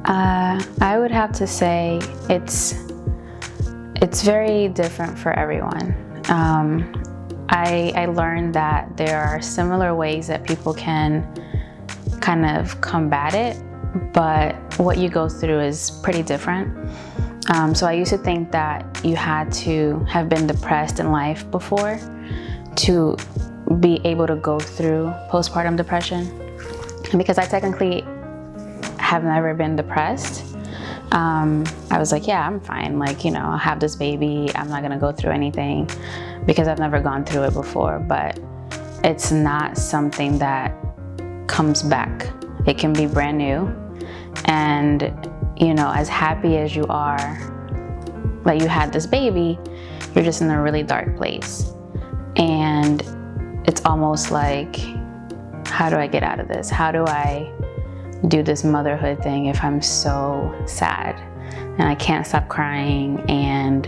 I would have to say it's very different for everyone. I learned that there are similar ways that people can kind of combat it, but what you go through is pretty different. So I used to think that you had to have been depressed in life before to be able to go through postpartum depression. And because I technically have never been depressed, I was like, yeah, I'm fine. Like, I'll have this baby. I'm not gonna go through anything because I've never gone through it before. But it's not something that comes back. It can be brand new. And, as happy as you are that you had this baby, you're just in a really dark place. And it's almost like, how do I get out of this? How do I do this motherhood thing if I'm so sad and I can't stop crying and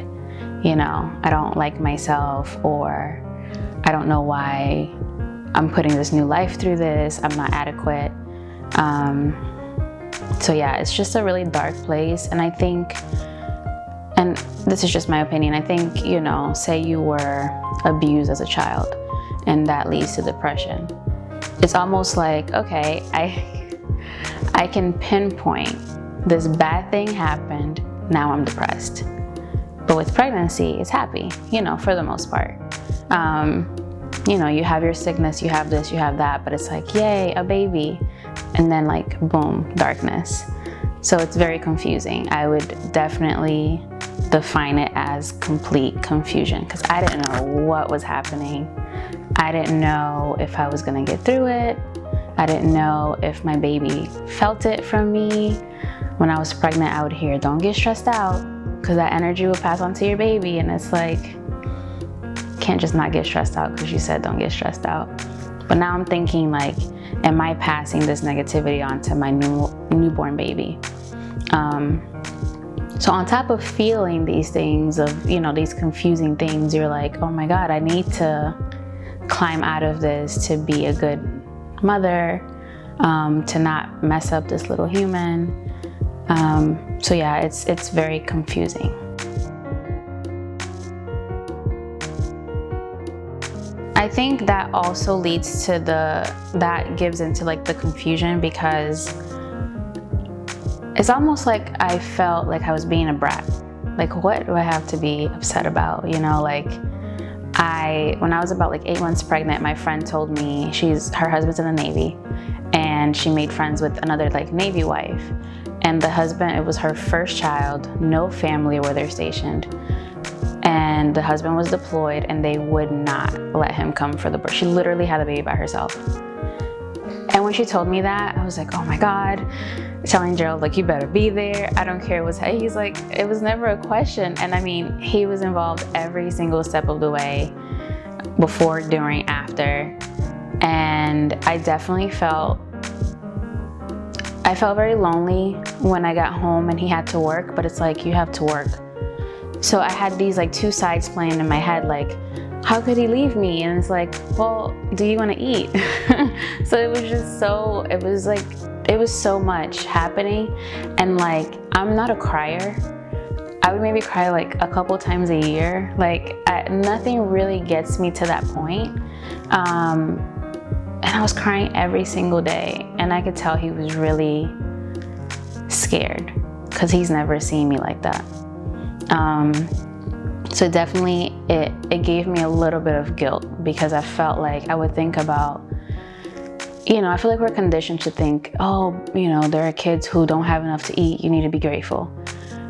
I don't like myself, or I don't know why I'm putting this new life through this, I'm not adequate. So yeah, it's just a really dark place. And I think, and this is just my opinion, I think, say you were abused as a child and that leads to depression. It's almost like, okay, I can pinpoint this bad thing happened, now I'm depressed. But with pregnancy, it's happy, for the most part. You have your sickness, you have this, you have that, but it's like, yay, a baby. And then like, boom, darkness. So it's very confusing. I would definitely define it as complete confusion because I didn't know what was happening. I didn't know if I was gonna get through it. I didn't know if my baby felt it from me. When I was pregnant, I would hear, don't get stressed out, because that energy will pass on to your baby. And it's like, can't just not get stressed out because you said don't get stressed out. But now I'm thinking like, am I passing this negativity on to my newborn baby? So on top of feeling these things of, these confusing things, you're like, oh my God, I need to climb out of this to be a good mother, to not mess up this little human. So yeah, it's very confusing. I think that also leads to that gives into like the confusion, because it's almost like I felt like I was being a brat. Like, what do I have to be upset about? When I was about like 8 months pregnant, my friend told me her husband's in the Navy, and she made friends with another like Navy wife. And the husband, it was her first child, no family where they're stationed. And the husband was deployed and they would not let him come for the birth. She literally had the baby by herself. And when she told me that, I was like, oh my God, telling Gerald, like, you better be there. I don't care what's, he's like, it was never a question. And I mean, he was involved every single step of the way, before, during, after. And I definitely felt very lonely when I got home and he had to work, but it's like, you have to work. So I had these like two sides playing in my head, like, how could he leave me? And it's like, well, do you want to eat? So it was just it was so much happening. And like, I'm not a crier. I would maybe cry like a couple times a year. Like, nothing really gets me to that point. And I was crying every single day. And I could tell he was really scared because he's never seen me like that. So definitely it gave me a little bit of guilt, because I felt like I would think about, I feel like we're conditioned to think, oh, there are kids who don't have enough to eat, you need to be grateful.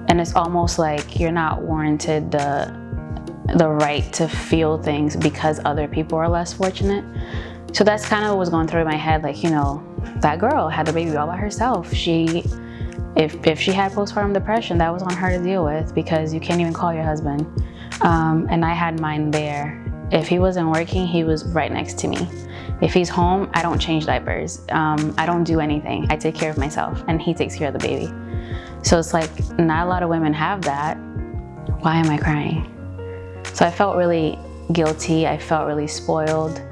And it's almost like you're not warranted the right to feel things because other people are less fortunate. So that's kind of what was going through my head, like, that girl had the baby all by herself. If she had postpartum depression, that was on her to deal with, because you can't even call your husband. And I had mine there. If he wasn't working, he was right next to me. If he's home, I don't change diapers. I don't do anything. I take care of myself, and he takes care of the baby. So it's like, not a lot of women have that. Why am I crying? So I felt really guilty. I felt really spoiled.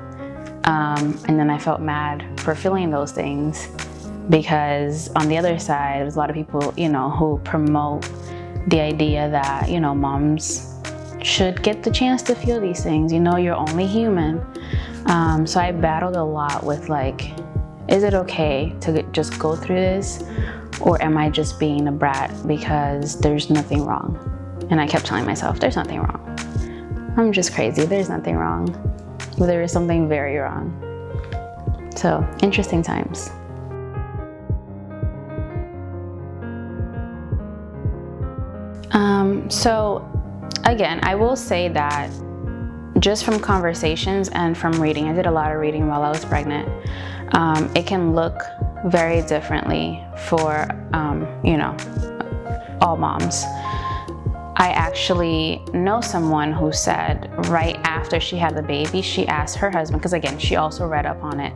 And then I felt mad for feeling those things. because on the other side, there's a lot of people, you know, who promote the idea that, you know, moms should get the chance to feel these things. You know, you're only human. So I battled a lot with like, is it okay to just go through this? Or am I just being a brat because there's nothing wrong? And I kept telling myself, there's nothing wrong. I'm just crazy, there's nothing wrong. But there is something very wrong. So, interesting times. So again, I will say that just from conversations and from reading, I did a lot of reading while I was pregnant, it can look very differently for, you know, all moms. I actually know someone who said right after she had the baby, she asked her husband, because again, she also read up on it,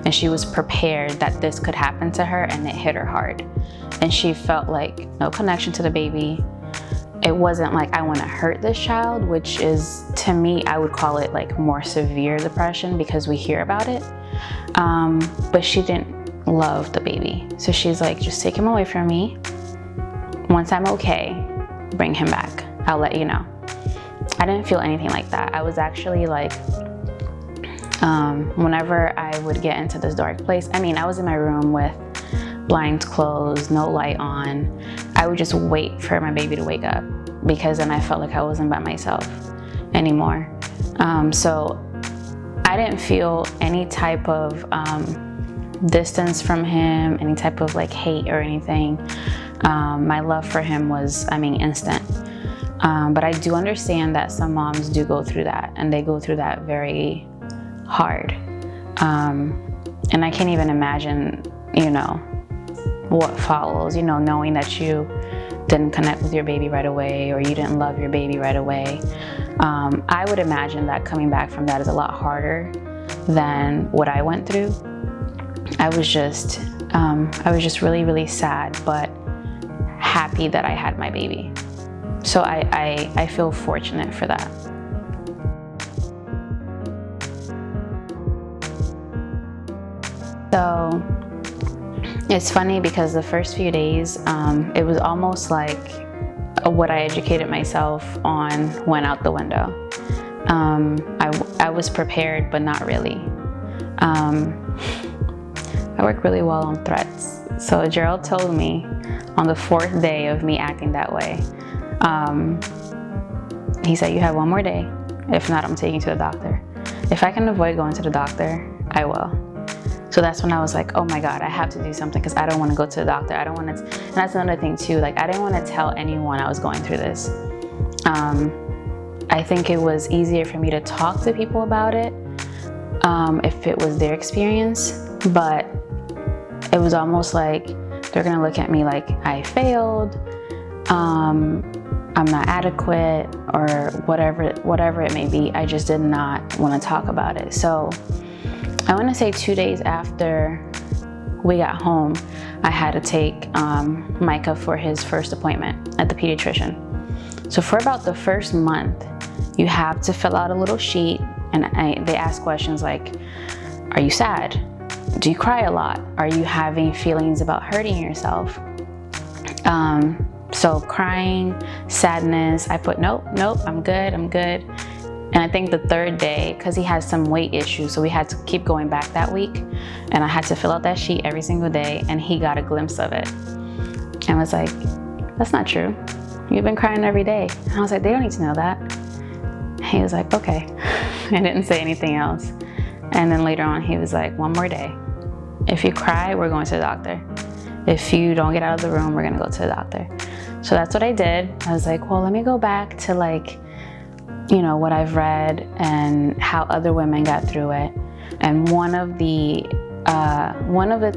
and she was prepared that this could happen to her, and it hit her hard. And she felt like no connection to the baby. It wasn't like, I want to hurt this child, which is, to me, I would call it like more severe depression because we hear about it. But she didn't love the baby. So she's like, just take him away from me. Once I'm okay, bring him back. I'll let you know. I didn't feel anything like that. I was actually like, whenever I would get into this dark place, I mean, I was in my room with blinds closed, no light on. I would just wait for my baby to wake up, because then I felt like I wasn't by myself anymore. So I didn't feel any type of distance from him, any type of like hate or anything. My love for him was, I mean, instant. But I do understand that some moms do go through that, and they go through that very hard. And I can't even imagine, you know, what follows, you know, knowing that you didn't connect with your baby right away, or you didn't love your baby right away. I would imagine that coming back from that is a lot harder than what I went through. I was just really, really sad, but happy that I had my baby. So I feel fortunate for that. So it's funny because the first few days, it was almost like what I educated myself on went out the window. I was prepared, but not really. I work really well on threats. So Gerald told me on the 4th day of me acting that way, he said, you have 1 more day. If not, I'm taking you to the doctor. If I can avoid going to the doctor, I will. So that's when I was like, oh my God, I have to do something, because I don't want to go to the doctor. I don't want to, and that's another thing too, like I didn't want to tell anyone I was going through this. I think it was easier for me to talk to people about it, if it was their experience, but it was almost like they're gonna look at me like I failed, I'm not adequate, or whatever it may be. I just did not want to talk about it. So I want to say 2 days after we got home, I had to take Micah for his first appointment at the pediatrician. So for about the first month, you have to fill out a little sheet, and they ask questions like, are you sad? Do you cry a lot? Are you having feelings about hurting yourself? So crying, sadness, I put nope, I'm good. And I think the 3rd day, because he has some weight issues, so we had to keep going back that week, and I had to fill out that sheet every single day, and he got a glimpse of it and was like, that's not true. You've been crying every day. And I was like, they don't need to know that. He was like, okay. I didn't say anything else. And then later on, he was like, 1 more day. If you cry, we're going to the doctor. If you don't get out of the room, we're gonna go to the doctor. So that's what I did. I was like, well, let me go back to like, you know, what I've read and how other women got through it. And one of the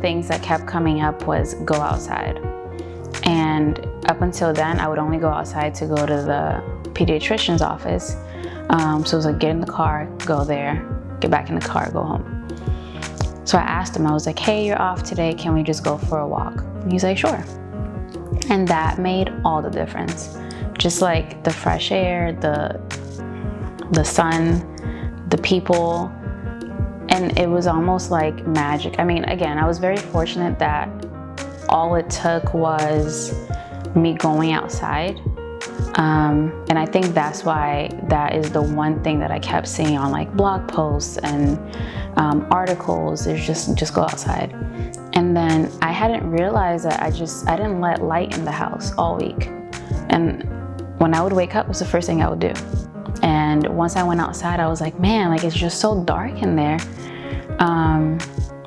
things that kept coming up was go outside. And up until then, I would only go outside to go to the pediatrician's office. So it was like, get in the car, go there, get back in the car, go home. So I asked him, I was like, hey, you're off today, can we just go for a walk? And he's like, sure. And that made all the difference. Just like the fresh air, the sun, the people, and it was almost like magic. I mean, again, I was very fortunate that all it took was me going outside. And I think that's why that is the one thing that I kept seeing on like blog posts and articles, is just go outside. And then I hadn't realized that I didn't let light in the house all week. And when I would wake up, it was the first thing I would do. And once I went outside, I was like, man, like it's just so dark in there.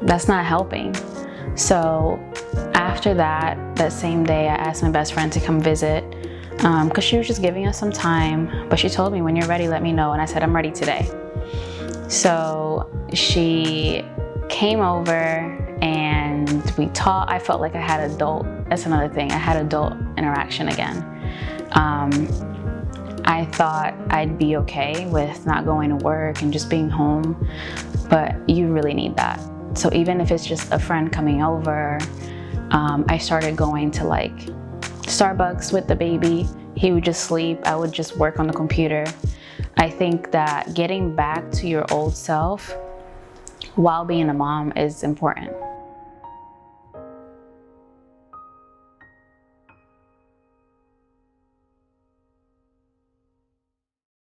That's not helping. So after that same day, I asked my best friend to come visit, because she was just giving us some time. But she told me, when you're ready, let me know. And I said, I'm ready today. So she came over and we talked. I felt like I had that's another thing, I had adult interaction again. I thought I'd be okay with not going to work and just being home, but you really need that. So even if it's just a friend coming over, I started going to like Starbucks with the baby. He would just sleep, I would just work on the computer. I think that getting back to your old self while being a mom is important.